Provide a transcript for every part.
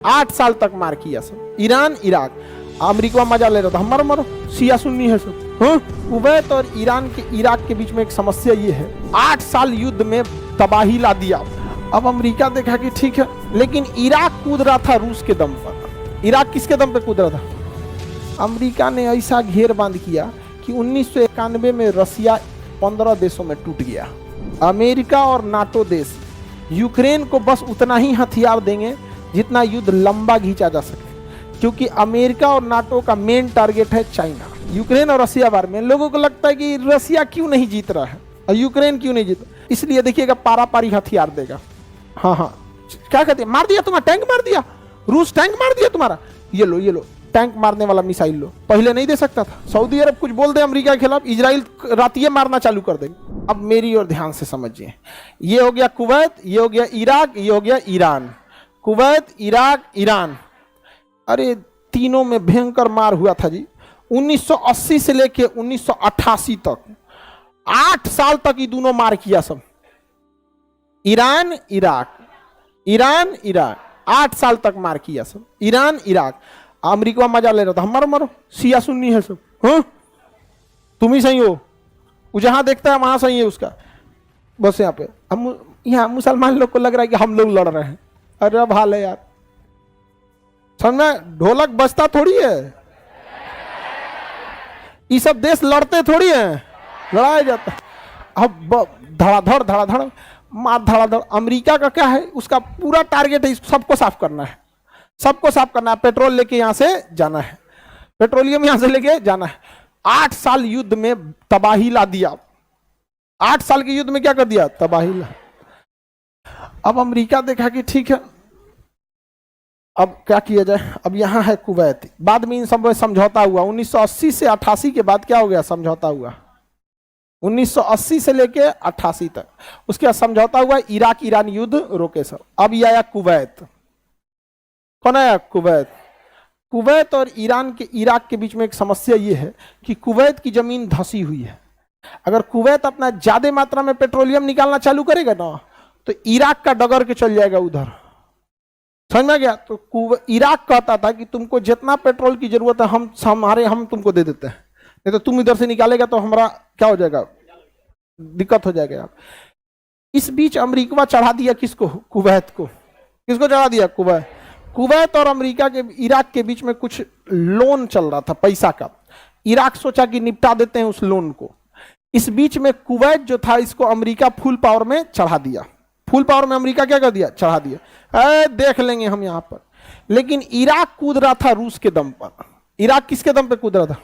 8 साल तक मार किया सब। ईरान इराक अमेरिका मजा ले रहा था, हमारा मरो शिया सुन्नी है सब। हाँ, कुवैत और ईरान के इराक के बीच में एक समस्या ये है, 8 साल युद्ध में तबाही ला दिया। अब अमेरिका देखा कि ठीक है, लेकिन इराक कूद रहा था रूस के दम पर। इराक किसके दम पे कूद रहा था? अमेरिका ने ऐसा घेर बांध किया कि 1991 में रसिया 15 देशों में टूट गया। अमेरिका और नाटो देश यूक्रेन को बस उतना ही हथियार देंगे जितना युद्ध लंबा खींचा जा सके, क्योंकि अमेरिका और नाटो का मेन टारगेट है चाइना। यूक्रेन और रसिया बारे में लोगों को लगता है कि रसिया क्यों नहीं जीत रहा है और यूक्रेन क्यों नहीं जीत, इसलिए देखिएगा पारापारी हथियार देगा। हाँ हाँ, क्या कहते हैं, मार दिया तुम्हारा टैंक, मार दिया रूस, टैंक मार दिया तुम्हारा, ये लो टैंक मारने वाला मिसाइल लो। पहले नहीं दे सकता था। सऊदी अरब कुछ बोल दे अमेरिका के खिलाफ, इजराइल रातिये मारना चालू कर देंगे। अब मेरी और ध्यान से समझिए, ये हो गया कुवैत, ये हो गया इराक, ये हो गया ईरान। कुवैत, इराक, ईरान, अरे तीनों में भयंकर मार हुआ था जी। 1980 से लेके 1988 तक 8 साल तक ये दोनों मार किया सब। ईरान इराक, ईरान इराक, 8 साल तक मार किया सब। ईरान इराक अमेरिका मजा ले रहा था, हमारा मरो शिया सुन्नी है सब। हाँ, तुम ही सही हो, वो जहां देखता है वहां सही है उसका। बस यहाँ पे हम यहाँ मुसलमान लोग को लग रहा है कि हम लोग लड़ रहे हैं। अरे अब हाल है यार, समझना, ढोलक बजता थोड़ी है, ये सब देश लड़ते थोड़ी है, लड़ाया जाता। अब धड़ाधड़ मार धड़ाधड़। अमेरिका का क्या है, उसका पूरा टारगेट है सबको साफ करना है, सबको साफ करना है। पेट्रोल लेके यहां से जाना है, पेट्रोलियम यहां से लेके जाना है। 8 साल युद्ध में तबाही ला दिया। 8 साल के युद्ध में क्या कर दिया, तबाही ला। अब अमेरिका देखा कि ठीक है, अब क्या किया जाए। अब यहां है कुवैत, बाद में इन सब में समझौता हुआ। 1980 से 88 के बाद क्या हो गया, समझौता हुआ। 1980 से लेके 88 तक उसके बाद समझौता हुआ, इराक ईरान युद्ध रोके सब। अब ये आया कुवैत। कौन आया, कुवैत। कुवैत और ईरान के इराक के बीच में एक समस्या ये है कि कुवैत की जमीन धंसी हुई है। अगर कुवैत अपना ज्यादा मात्रा में पेट्रोलियम निकालना चालू करेगा ना, तो इराक का डगर के चल जाएगा उधर, समझ में गया। तो इराक कहता था कि तुमको जितना पेट्रोल की जरूरत है हम तुमको दे देते हैं, नहीं तो तुम इधर से निकालेगा तो हमारा क्या हो जाएगा, दिक्कत हो जाएगा। इस बीच अमेरिका चढ़ा दिया किसको, कुवैत को। किसको चढ़ा दिया, कुवैत। कुवैत और अमेरिका के इराक के बीच में कुछ लोन चल रहा था पैसा का। इराक सोचा कि निपटा देते हैं उस लोन को। इस बीच में कुवैत जो था, इसको अमेरिका फुल पावर में चढ़ा दिया। फुल पावर में अमेरिका क्या कर दिया, चढ़ा दिया। देख लेंगे हम यहां पर। लेकिन इराक कूद रहा था रूस के दम पर। इराक किसके दम पे कूद रहा था?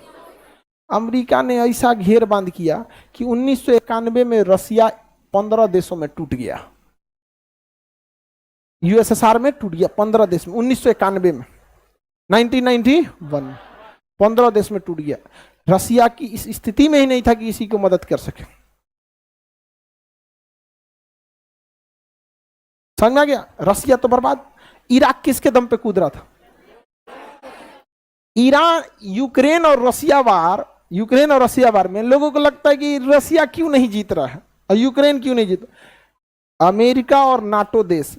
अमेरिका ने ऐसा घेर बांध किया कि 1991 में रसिया 15 देशों में टूट गया। यूएसएसआर में टूट गया 15 देश में 1991 में, 1991 15 देश में टूट गया। रसिया की इस स्थिति में ही नहीं था कि किसी को मदद कर सके। समझ में आ गया, रसिया तो बर्बाद। इराक किसके दम पे कूद रहा था? ईरान, यूक्रेन और रसिया वार में लोगों को लगता है कि रसिया क्यों नहीं जीत रहा है और यूक्रेन क्यों नहीं जीत। अमेरिका और नाटो देश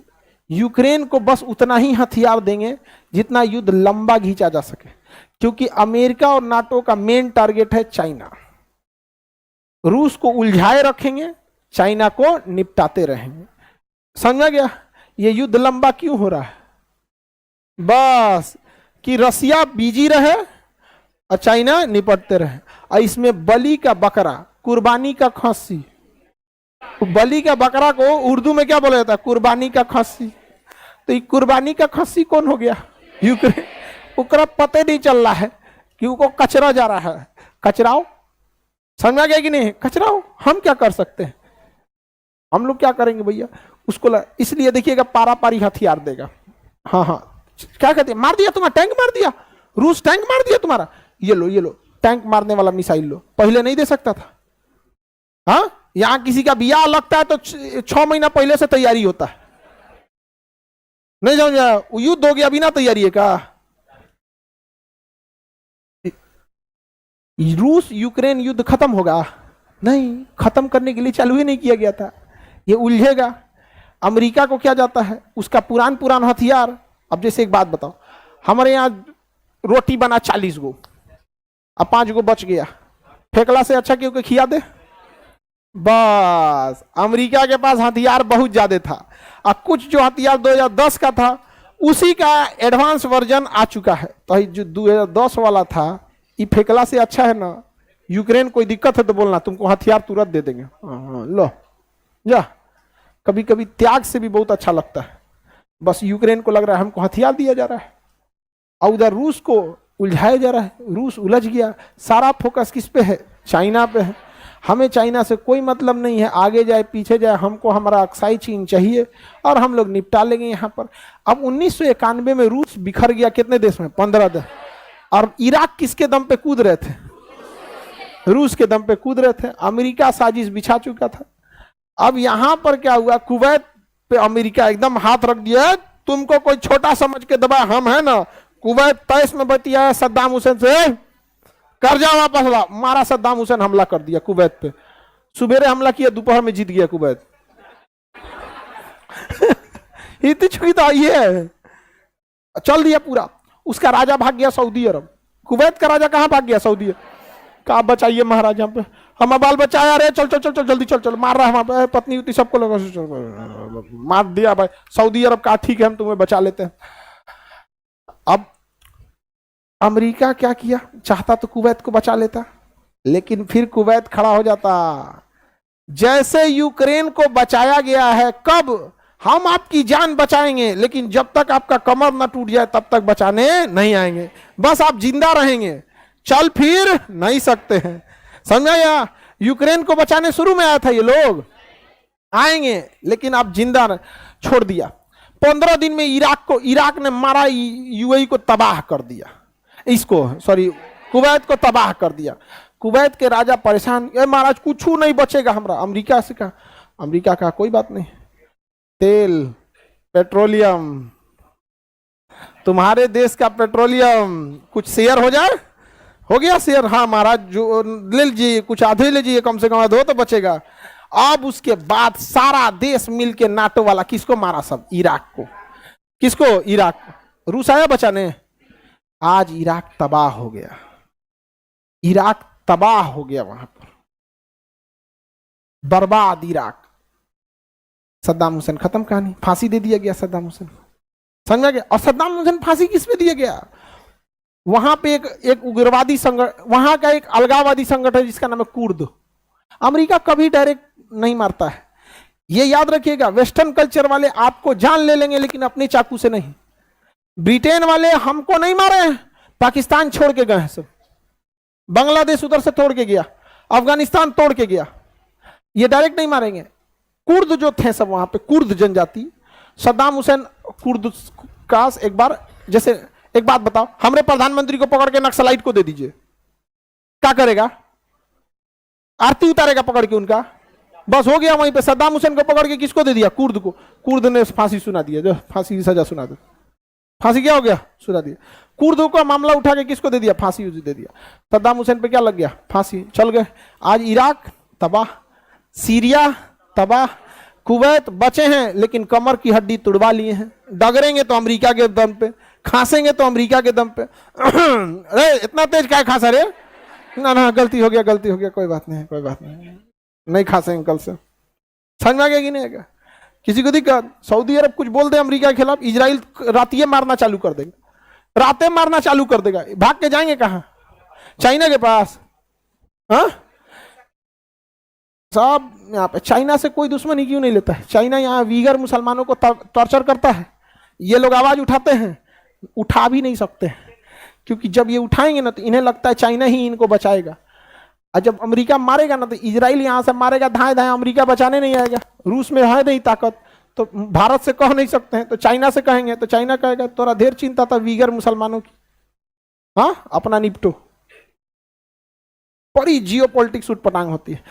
यूक्रेन को बस उतना ही हथियार देंगे जितना युद्ध लंबा खींचा जा सके, क्योंकि अमेरिका और नाटो का मेन टारगेट है चाइना। रूस को उलझाए रखेंगे, चाइना को निपटाते रहेंगे। समझ गया, ये युद्ध लंबा क्यों हो रहा है? बस कि रसिया बिजी रहे और चाइना निपटते रहे। और इसमें बलि का बकरा, कुर्बानी का खस्सी, बलि का बकरा को उर्दू में क्या बोला जाता है, कुर्बानी का खस्सी। तो ये कुर्बानी का खस्सी कौन हो गया? यूक्रेन। उसका पता नहीं चल रहा है कि उसको कचरा जा रहा है। कचराओ, समझ गया कि नहीं, कचराओ। हम क्या कर सकते हैं, हम लोग क्या करेंगे भैया उसको। इसलिए देखिएगा पारापारी हथियार देगा। हाँ हाँ, क्या कहते हैं, मार दिया तुम्हारा टैंक, मार दिया रूस, टैंक मार दिया तुम्हारा, ये लो टैंक मारने वाला मिसाइल लो। पहले नहीं दे सकता था। हाँ, यहां किसी का बियाह लगता है तो 6 महीना पहले से तैयारी होता है। नहीं समझा, युद्ध हो गया बिना तैयारी है का। रूस यूक्रेन युद्ध खत्म होगा? नहीं, खत्म करने के लिए चालू ही नहीं किया गया था। ये उलझेगा। अमेरिका को क्या जाता है, उसका पुरान हथियार अब जैसे एक बात बताओ, हमारे यहाँ रोटी बना 40 गो, अब 5 गो बच गया, फेंकला से अच्छा क्योंकि खिया दे। बस अमेरिका के पास हथियार बहुत ज्यादा था, और कुछ जो हथियार 2010 का था उसी का एडवांस वर्जन आ चुका है। तो जो 2010 वाला था ये फेंकला से अच्छा है ना। यूक्रेन कोई दिक्कत है तो बोलना, तुमको हथियार तुरंत दे देंगे। लो जा, कभी कभी त्याग से भी बहुत अच्छा लगता है। बस यूक्रेन को लग रहा है हमको हथियार दिया जा रहा है, और उधर रूस को उलझाया जा रहा है। रूस उलझ गया, सारा फोकस किस पे है? चाइना पे है। हमें चाइना से कोई मतलब नहीं है, आगे जाए पीछे जाए, हमको हमारा अक्साई चीन चाहिए और हम लोग निपटा लेंगे यहाँ पर। अब 1991 में रूस बिखर गया कितने देश में? 15 देश। और इराक किसके दम पे कूद रहे थे? रूस के दम पे कूद रहे थे। अमेरिका साजिश बिछा चुका था। अब यहां पर क्या हुआ, कुवैत पे अमेरिका एकदम हाथ रख दिया। तुमको कोई छोटा समझ के दबा, हम है ना। कुवैत 23 में बतिया सद्दाम हुसैन से, कर जाओ वापस ला, मारा। सद्दाम हुसैन हमला कर दिया कुवैत पे, सुबेरे हमला किया, दोपहर में जीत गया कुवैत। इतनी छुई तो आई है, चल दिया पूरा। उसका राजा भाग गया सऊदी अरब। कुवैत का राजा कहां भाग गया? सऊदी अरब। कहा बचाइए महाराजा पे, हम बाल बचाया। अरे चल चल चल चल जल्दी चल चल, मार रहा है पत्नी उतनी सबको लगा, मार दिया भाई। सऊदी अरब का ठीक है हम तुम्हें बचा लेते हैं। अब अमेरिका क्या किया, चाहता तो कुवैत को बचा लेता, लेकिन फिर कुवैत खड़ा हो जाता। जैसे यूक्रेन को बचाया गया है, कब हम आपकी जान बचाएंगे, लेकिन जब तक आपका कमर न टूट जाए तब तक बचाने नहीं आएंगे। बस आप जिंदा रहेंगे, चल फिर नहीं सकते हैं। समझा? या यूक्रेन को बचाने शुरू में आया था ये लोग, आएंगे लेकिन आप जिंदा छोड़ दिया। 15 दिन में इराक ने मारा, यूएई को तबाह कर दिया, कुवैत को तबाह कर दिया। कुवैत के राजा परेशान, महाराज कुछ नहीं बचेगा हमरा। अमेरिका से कहा, अमेरिका का कोई बात नहीं, तेल पेट्रोलियम, तुम्हारे देश का पेट्रोलियम कुछ शेयर हो जाए। हो गया शेयर? हाँ महाराज, जो ले लीजिए, कुछ आधे लीजिए, कम से कम आधे तो बचेगा। अब उसके बाद सारा देश मिलके नाटो वाला किसको मारा? सब इराक को। किसको? इराक को। रूस आया बचाने। आज इराक तबाह हो गया, इराक तबाह हो गया, वहां पर बर्बाद इराक। सद्दाम हुसैन खत्म कहानी, फांसी दे दिया गया सद्दाम हुसैन। समझ में गया? और सद्दाम हुसैन फांसी किस पे दिया गया? वहां पे एक उग्रवादी संगठन, वहां का एक अलगाववादी संगठन जिसका नाम है कुर्द। अमेरिका कभी डायरेक्ट नहीं मारता है, ये याद रखिएगा। वेस्टर्न कल्चर वाले आपको जान ले लेंगे लेकिन अपने चाकू से नहीं। ब्रिटेन वाले हमको नहीं मारे हैं, पाकिस्तान छोड़ के गए हैं सब, बांग्लादेश उधर से तोड़ के गया, अफगानिस्तान तोड़ के गया, ये डायरेक्ट नहीं मारेंगे। कुर्द जो थे सब वहां पे, कुर्द जनजाति, सद्दाम हुसैन कुर्द का एक बार, जैसे एक बात बताओ, हमारे प्रधानमंत्री को पकड़ के नक्सलाइट को दे दीजिए, क्या करेगा? आरती उतारेगा पकड़ के उनका, बस हो गया वहीं पे। सद्दाम हुसैन को पकड़ के किसको दे दिया? कुर्द को। कुर्द ने फांसी सुना दिया, जो फांसी की सजा सुना दो। फांसी क्या हो गया? सुना दिया। कुर्द को मामला उठा के किसको दे दिया? फांसी दे दिया। सद्दाम हुसैन पे क्या लग गया? फांसी, चल गए। आज इराक तबाह, सीरिया तबाह, कुवैत बचे हैं लेकिन कमर की हड्डी तुड़वा लिए हैं। डगरेंगे तो अमेरिका के दम पे, खांसेंगे तो अमेरिका के दम पे। अरे इतना तेज क्या खांसा रे? ना गलती हो गया, गलती हो गया, कोई बात नहीं, कोई बात नहीं, नहीं खांसेंगे कल से। समझ में आ गया कि नहीं आएगा? किसी को दिक्कत? सऊदी अरब कुछ बोल दे अमेरिका के खिलाफ, इजराइल रातिये मारना चालू कर देगा, रातें मारना चालू कर देगा। भाग के जाएंगे कहां? चाइना के पास। हाँ सब यहाँ पे चाइना से कोई दुश्मनी क्यों नहीं लेता है? चाइना यहाँ वीगर मुसलमानों को टॉर्चर करता है, ये लोग आवाज उठाते हैं, उठा भी नहीं सकते हैं, क्योंकि जब ये उठाएंगे ना तो इन्हें लगता है चाइना ही इनको बचाएगा, और जब अमेरिका मारेगा ना तो इजराइल यहां से मारेगा, धाए धाए, अमेरिका बचाने नहीं आएगा। रूस में है नहीं ताकत, तो भारत से कह नहीं सकते हैं, तो चाइना से कहेंगे तो चाइना कहेगा तोरा ढेर चिंता था वीगर मुसलमानों की, हाँ अपना निपटो। बड़ी जियो पॉलिटिक्स उठपटांग होती है।